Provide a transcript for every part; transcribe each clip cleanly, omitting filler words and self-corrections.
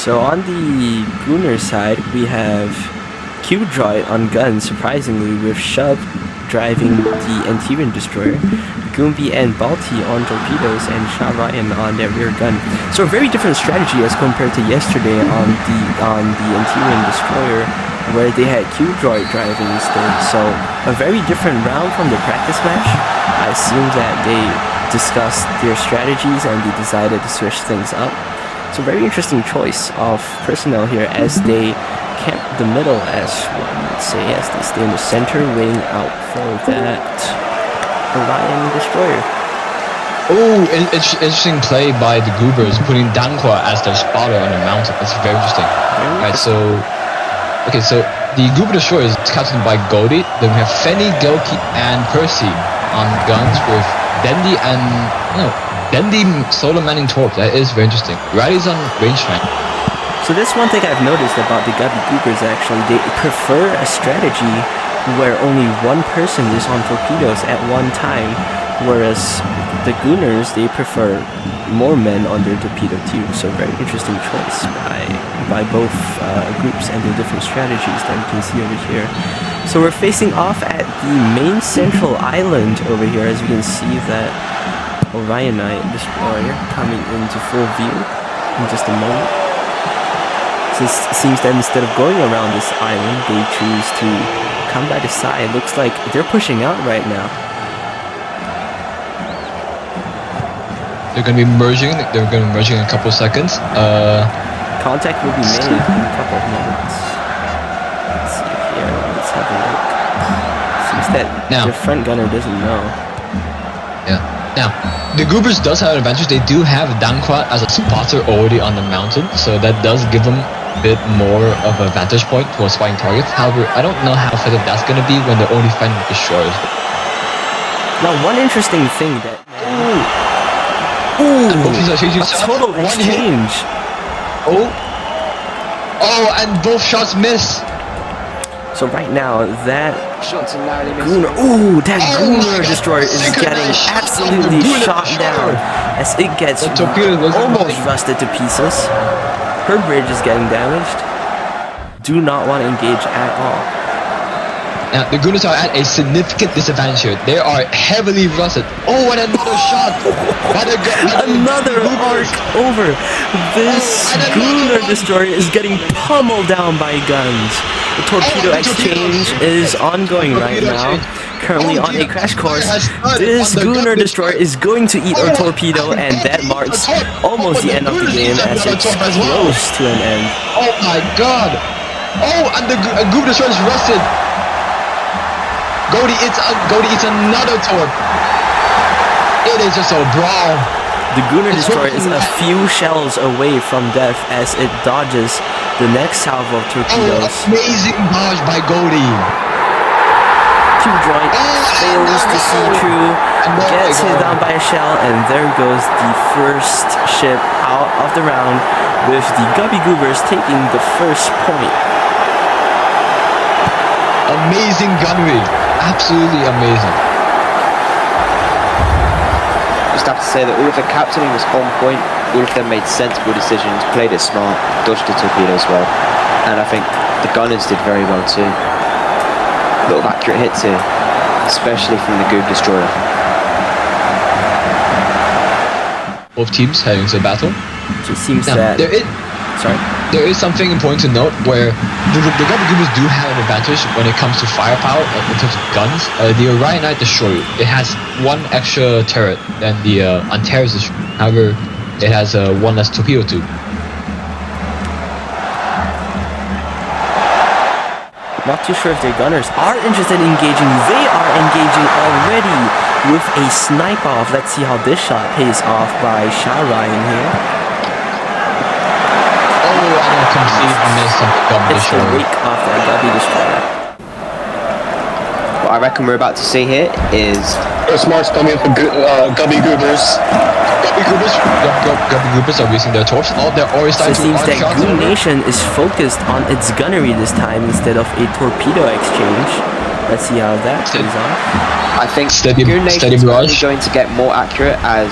So on the Gooner side, we have Q-Droid on guns, surprisingly, with Shub driving the Antivian Destroyer, Goombi and Balti on torpedoes, and Sha Ryan on their rear gun. So a very different strategy as compared to yesterday on the Antivian Destroyer, where they had Q-Droid driving instead. So a very different round from the practice match. I assume that they discussed their strategies and they decided to switch things up. So very interesting choice of personnel here as they camp the middle, as one would say, as they stay in the center, waiting out for that Orion Destroyer. Oh, interesting play by the Goobers, putting Dankwa as their spotter on the mountain. That's very interesting. Alright, so the Goober Destroyer is captained by Goldie. Then we have Fenny, Gilkey, and Percy on guns with Dendi and Dendi solo manning torp. That is very interesting. Riley's on rangefinder. So this one thing I've noticed about the Gubby Goobers, actually, they prefer a strategy where only one person is on torpedoes at one time, whereas the Gooners, they prefer more men on their torpedo too. So very interesting choice by both groups and their different strategies that you can see over here. So we're facing off at the main central island over here, as you can see that Orionite Destroyer coming into full view in just a moment. So it seems that instead of going around this island, they choose to come by the side. Looks like they're pushing out right now. They're going to be merging. They're going to be merging in a couple of seconds. Contact will be made in a couple of moments. Let's see here. Let's have a look. Seems that the front gunner doesn't know. Yeah. Now, the Goobers does have an advantage. They do have Dankwa as a spotter already on the mountain, so that does give them a bit more of a vantage point towards fighting targets. However, I don't know how effective that's going to be when they're only fighting destroyers. Now, one interesting thing that... Ooh, a total exchange. Oh, and both shots miss. So right now, that Gooner, Gooner Destroyer is getting absolutely shot down as it gets almost rusted to pieces. Her bridge is getting damaged. Do not want to engage at all. Now, the Gooners are at a significant disadvantage here. They are heavily rusted. Oh, and another shot! Another arc over. This Gooner Destroyer is getting pummeled down by guns. The torpedo exchange is ongoing right now. Currently on a crash course. This Gooner Destroyer is going to eat our torpedo, and that marks almost the end of the game as it's close to an end. Oh my god! Oh, and the Gooner Destroyer is rusted. Goldie eats another torp. It is just a brawl. The Gooner Destroyer is a few shells away from death as it dodges the next salvo of torpedoes. Oh, amazing dodge by Goldie. Q-Droid fails to see through, gets hit down by a shell, and there goes the first ship out of the round with the Gubby Goobers taking the first point. Amazing gunnery. Absolutely amazing. Just have to say that all of the captaining was on point. All of them made sensible decisions, played it smart, dodged the torpedoes well, and I think the gunners did very well too. A lot of accurate hits here, especially from the Goob Destroyer. Both teams heading to battle. So it seems that there is something important to note where the Gubby Goobers do have an advantage when it comes to firepower in terms of guns. The Orionite Destroyer, it has one extra turret than the Antares Destroyer. However, it has one less torpedo tube. Not too sure if their gunners are interested in engaging. They are engaging already with a snipe off. Let's see how this shot pays off by Sha Ryan here. Completely missed on the Gubby Destroyer. It's the wake off that Gubby Destroyer. What I reckon we're about to see here is First marks coming for Gubby Goobers. Gubby Goobers are using their torps. Oh, they're already starting to. So it seems that Goon Nation is focused on its gunnery this time instead of a torpedo exchange. Let's see how that plays off. I think Steady Goon Nation's only barrage. going to get more accurate as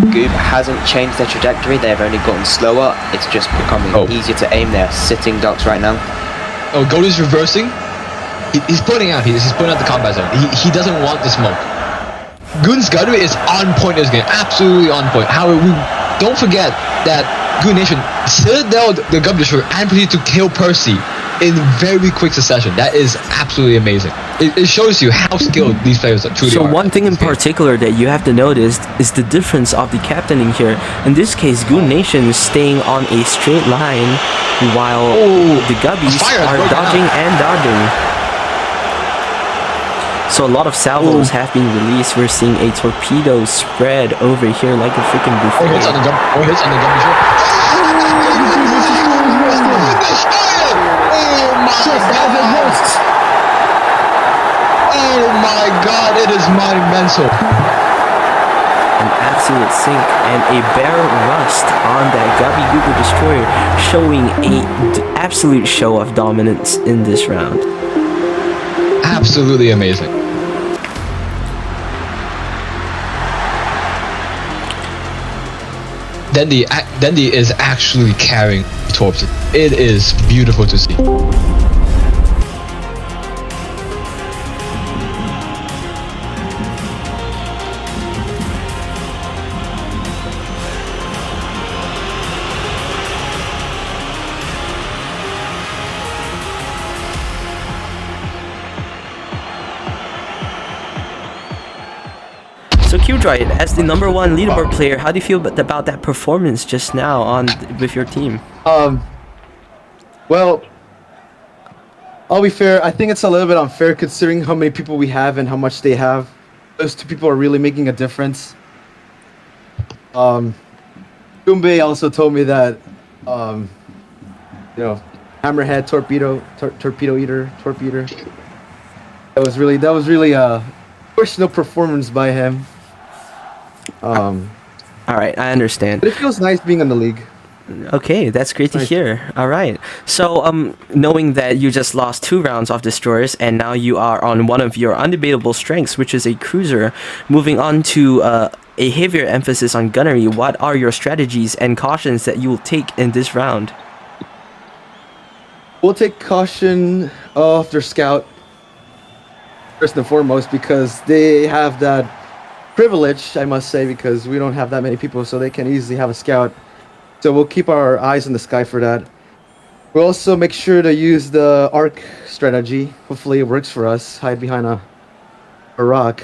Goob hasn't changed their trajectory. They've only gotten slower. It's just becoming easier to aim. They're sitting ducks right now. Oh, Goldie's reversing. He's putting out. He's putting out the combat zone. He doesn't want the smoke. Goon's gunnery is on point this game, absolutely on point. However, we don't forget that Goon Nation citadel the Gub Destroyer and proceeded to kill Percy in very quick succession. That is absolutely amazing. It shows you how skilled these players are. Truly So are one thing in particular that you have to notice is the difference of the captaining here. In this case, Goon Nation is staying on a straight line while the Gubbies are dodging and dodging. So a lot of salvos have been released. We're seeing a torpedo spread over here like a freaking buffet. Hits on the Gub. Hits on the Gub. Oh my god, it is monumental. An absolute sink and a bare rust on that Gubby Goober Destroyer, showing a absolute show of dominance in this round. Absolutely amazing. Dendi is actually carrying torps. It is beautiful to see. So Q-Droid, as the #1 leaderboard player, how do you feel about that performance just now with your team? Well, I'll be fair. I think it's a little bit unfair considering how many people we have and how much they have. Those two people are really making a difference. Goombay also told me that, Hammerhead torpedo eater. That was really a personal performance by him. All right, I understand. But it feels nice being in the league. Okay, that's great to hear. All right. So, knowing that you just lost 2 rounds of destroyers and now you are on one of your undebatable strengths, which is a cruiser, moving on to a heavier emphasis on gunnery, what are your strategies and cautions that you will take in this round? We'll take caution of their scout first and foremost because they have that privilege, I must say, because we don't have that many people, so they can easily have a scout. So we'll keep our eyes in the sky for that. We'll also make sure to use the arc strategy. Hopefully it works for us. Hide behind a rock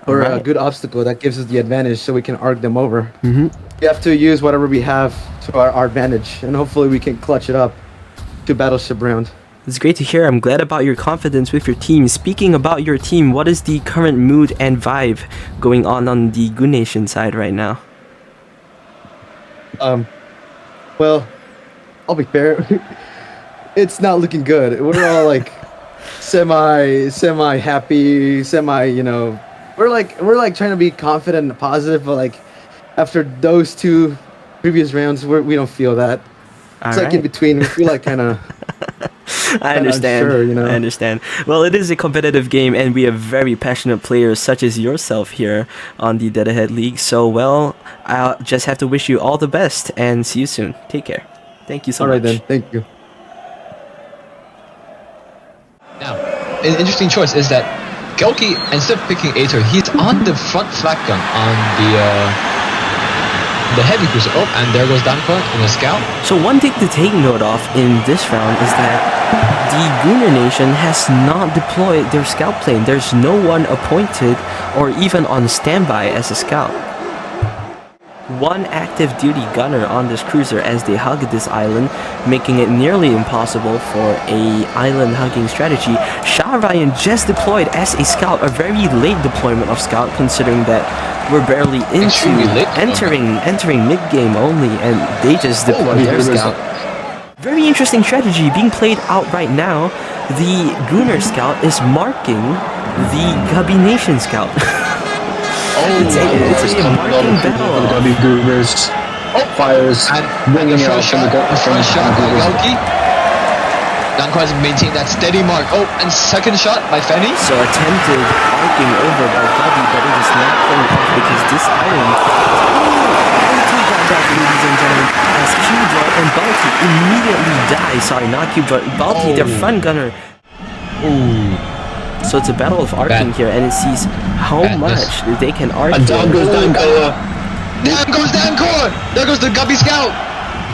or a good obstacle that gives us the advantage so we can arc them over. We have to use whatever we have to our advantage, and hopefully we can clutch it up to battleship round. It's great to hear. I'm glad about your confidence with your team. Speaking about your team, what is the current mood and vibe going on the Goon Nation side right now? Well, I'll be fair. It's not looking good. We're all like semi happy, we're like trying to be confident and positive, but like after those 2 previous rounds, we don't feel that. It's like in between. We feel like kind of. I understand. Unsure, I understand. Well, it is a competitive game, and we have very passionate players such as yourself here on the Dead Ahead League. So, well, I'll just have to wish you all the best, and see you soon. Take care. Thank you so much. All right then. Thank you. Now, an interesting choice is that Gelki, instead of picking Aether, he's on the front flak gun on the heavy cruiser. Oh, and there goes Danko in a scout. So one thing to take note of in this round is that the Gooner Nation has not deployed their scout plane. There's no one appointed or even on standby as a scout. One active duty gunner on this cruiser as they hug this island, making it nearly impossible for a island hugging strategy. Shah Ryan just deployed as a scout, a very late deployment of scout considering that we're barely into entering mid-game only, and they just deployed their scout. Very interesting strategy being played out right now. The Gooner scout is marking the Gubby Nation scout. It's a marking battle. The Gubby Goobers fires, and bringing the out front shot by Gelki. Dankwa has maintained that steady mark. Oh, and second shot by Fenny. So attempted arcing over by Gubby, but it is not pulling off because this item ladies and gentlemen, as Q-Joy and Balti immediately die. Sorry, not Q-Joy, Balti, their front gunner. Ooh. So it's a battle of arcing here, and it sees how much they can arc. And down goes Dankwa. Down goes Dankwa! There goes the Gubby Scout!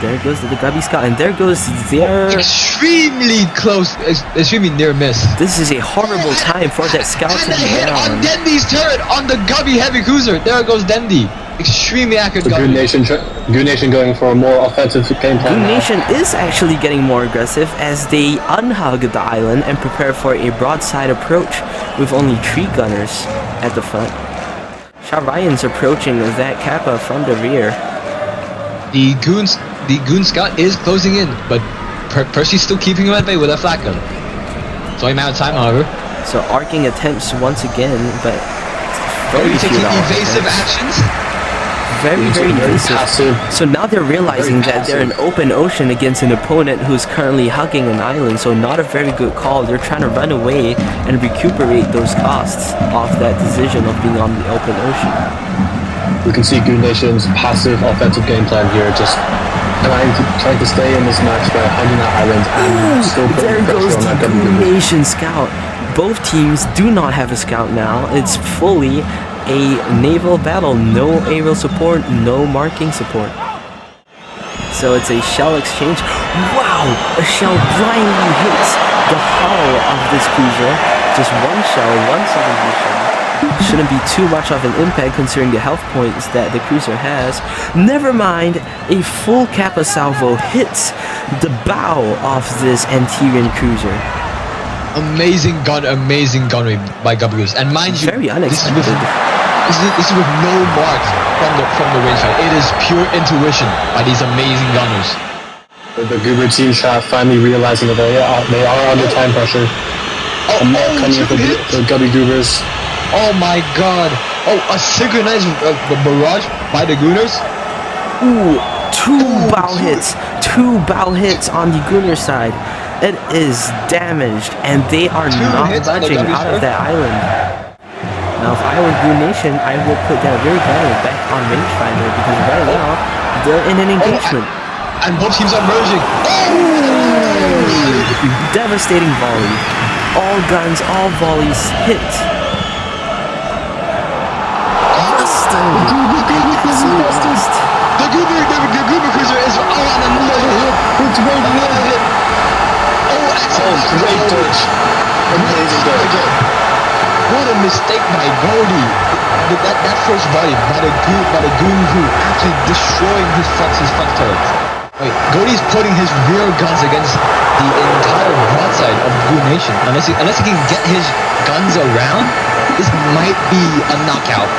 There goes the Gubby Scout, and there goes their... Extremely close, extremely near miss. This is a horrible time for that Scout to be hit down. on Dendy's turret on the Gubby heavy cruiser. There goes Dendy. Extremely accurate. So Goon Nation going for a more offensive game plan. Goon Nation is actually getting more aggressive as they unhug the island and prepare for a broadside approach with only 3 gunners at the front. Ryan's approaching that Kappa from the rear. The Goon Scout is closing in, but Percy's still keeping him at bay with a flat gun. It's only a matter of time, however. So arcing attempts once again, but very taking evasive actions. Very evasive. So now they're realizing that they're in open ocean against an opponent who's currently hugging an island, so not a very good call. They're trying to run away and recuperate those costs off that decision of being on the open ocean. We can see Goon Nation's passive offensive game plan here, just trying to stay in this match by hugging that island and still putting pressure on that Goon Nation Scout. Both teams do not have a scout now. It's fully a naval battle, no aerial support, no marking support. So it's a shell exchange. Wow! A shell blindly hits the hull of this cruiser. Just one shell, one sublimation. Shouldn't be too much of an impact considering the health points that the cruiser has. Never mind, a full Kappa salvo hits the bow of this Antirian cruiser. Amazing gunnery by Gabriels. And mind you, very unexpected. This is with no marks from the rangefinder. It is pure intuition by these amazing gunners. The Goober team finally realizing that they are under time pressure. Coming for the Gubby Goobers. Oh my god! Oh, a synchronized barrage by the Gooners. Ooh, two bow hits on the Gooner side. It is damaged, and they are not budging out of that island. Now, if I were Goon Nation, I would put that rear gunner back on rangefinder because right now they're in an engagement. And both teams are merging. Devastating volley. All guns, all volleys hit. The Goober cruiser is on another hit. Another hit. Great dodge. Amazing dodge. What a mistake by Goldie. That first volley by the Goon who actually destroying his front turret. Wait, Goldie's putting his rear guns against the entire broadside of Goon Nation. Unless he can get his guns around, this might be a knockout.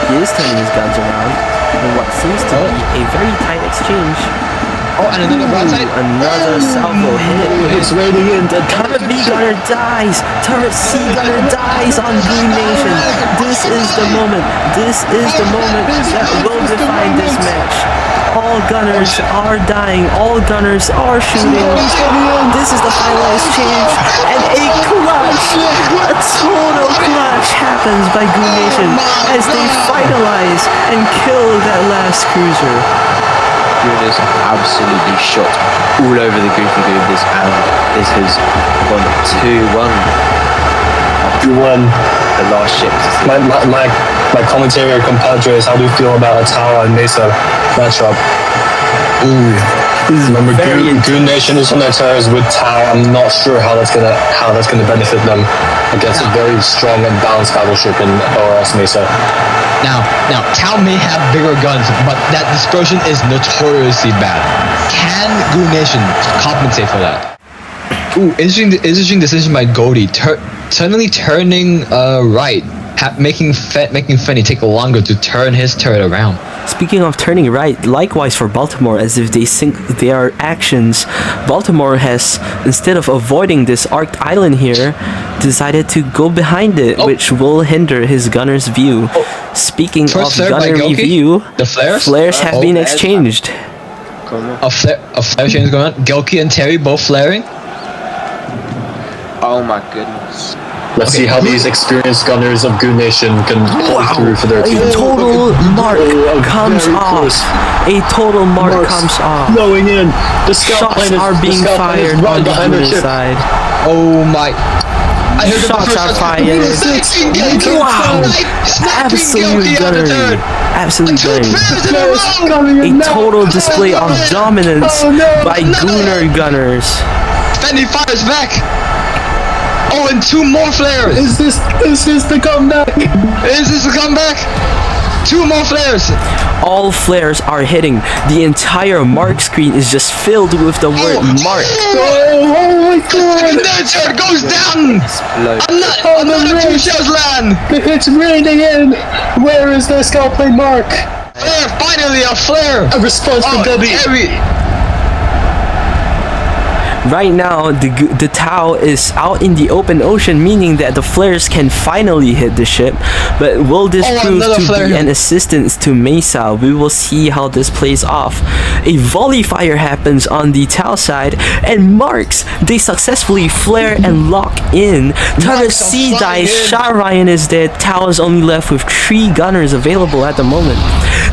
He is turning his guns around in what seems to be a very tight exchange. Oh, and another broadside. Another salvo hit. It's raining in. The turret B gunner dies. Turret C gunner dies on Goon Nation. This is the moment. This is the moment that will define this match. All gunners are dying. All gunners are shooting. This is the final exchange. And a total clutch happens by Goon Nation as they finalize and kill that last cruiser. Gooners absolutely shot all over the Goofy Goobers, and this has gone 2-1. 2-1. The last ship. My commentary compadres, how do you feel about a Tower and Mesa matchup? Ooh. Remember, Goon Nation is on their toes with Tau. I'm not sure how that's gonna benefit them against a very strong and balanced battleship in ORS Mesa. Now, Tau may have bigger guns, but that dispersion is notoriously bad. Can Goon Nation compensate for that? Ooh, interesting decision by Goldie. Suddenly turning right, making Fenny take longer to turn his turret around. Speaking of turning right, likewise for Baltimore, as if they sync their actions, Baltimore has, instead of avoiding this arced island here, decided to go behind it, which will hinder his gunner's view. Speaking of gunnery view, the flares have been exchanged. A flare change going on. Gelki and Terry both flaring. Oh my goodness. Let's see how these experienced gunners of Goon Nation can pull through for their team. A total mark comes off. A total mark comes off. Blowing in. The scout Shots plane is, are the being scout plane is fired right on the behind their Gooner ship. side. Oh my. I heard the Shots first are shot. fired. Wow. Absolute gunnery. Absolute gunnery. A total display of dominance by Gooner gunners. Fendi fires back. Oh, and 2 more flares. Is this the comeback? Is this a comeback? 2 more flares. All flares are hitting. The entire mark screen is just filled with the word mark. Oh my god! Signature goes down. Explode. Another 2 shells land. It's raining in! Where is the scout plane mark? Flare, finally a flare. A response from Debbie. Right now, the Tau is out in the open ocean, meaning that the flares can finally hit the ship. But will this prove to be an assistance to Mesa? We will see how this plays off. A volley fire happens on the Tau side, and marks, they successfully flare and lock in. Turret C dies, Shah Ryan is dead, Tau is only left with 3 gunners available at the moment.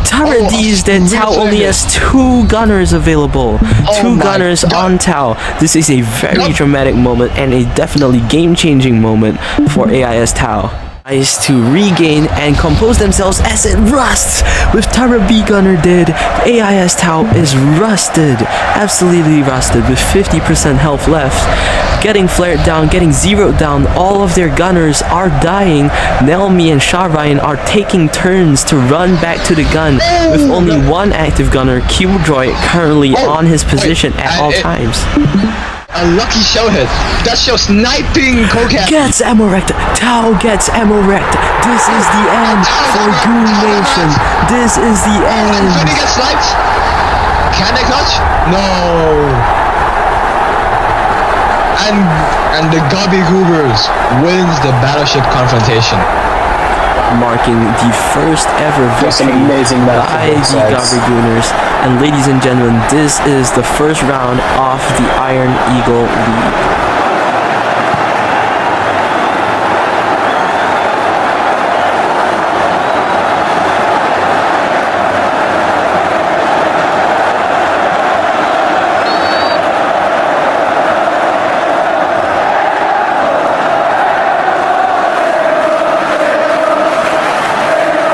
Turret D is dead, Tau only has 2 gunners available. 2 gunners on Tau. This is a very dramatic moment and a definitely game-changing moment for AIS Tau. Is to regain and compose themselves as it rusts. With turret B gunner dead, AIS Tau is rusted, absolutely rusted, with 50% health left. Getting flared down, getting zeroed down, all of their gunners are dying. Nelmi and Shah Ryan are taking turns to run back to the gun, with only 1 active gunner, Q-Droid, currently on his position at all times. A lucky shell hit. That shell sniping Cocat. Gets ammo wrecked. Tau gets ammo wrecked. This is the end for Goon Nation. This is the end. Fendi gets sniped. Can they clutch? No. And the Gobby Goobers wins the battleship confrontation, marking the first ever victory by the Gobby Gooners. And ladies and gentlemen, this is the first round of the Iron Eagle League.